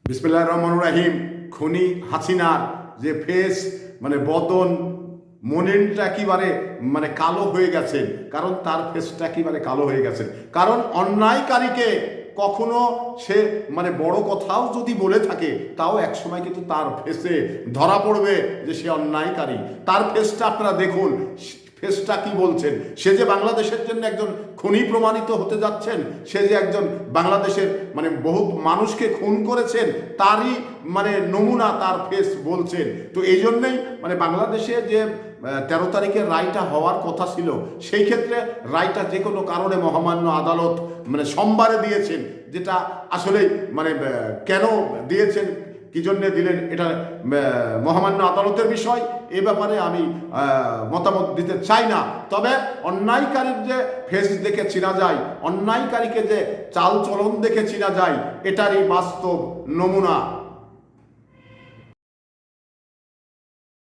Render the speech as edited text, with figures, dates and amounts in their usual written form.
বিসমিল্লাহির রহমানির রহিম। খুনি হাসিনার যে ফেস, মানে বদন, মনিনটা একেবারে কালো হয়ে গেছেন। কারণ তার ফেসটা একেবারে কালো হয়ে গেছেন। কারণ অন্যায়কারীকে কখনো সে বড় কথাও যদি বলে থাকে, তাও একসময় কিন্তু তার ফেসে ধরা পড়বে যে সে অন্যায়কারী। তার ফেসটা আপনারা দেখুন, ফেসটা কি বলছেন। সে যে বাংলাদেশের জন্য একজন খুনি প্রমাণিত হতে যাচ্ছেন, সে যে একজন বাংলাদেশের বহুত মানুষকে খুন করেছেন, তারই নমুনা তার ফেস বলছেন। তো এই জন্যেই বাংলাদেশে যে 13 তারিখের রায়টা হওয়ার কথা ছিল, সেই ক্ষেত্রে রায়টা যে কোনো কারণে মহামান্য আদালত সোমবারে দিয়েছেন, যেটা আসলে কেন দিয়েছেন, কি জন্যে দিলেন, এটা মহামান্য আদালতের বিষয়। এ ব্যাপারে আমি মতামত দিতে চাই না। তবে অন্যায়কারীর যে ফেস দেখে চেনা যায়, অন্যায়কারীকে যে চাল চলন দেখে চেনা যায়, এটারই বাস্তব নমুনা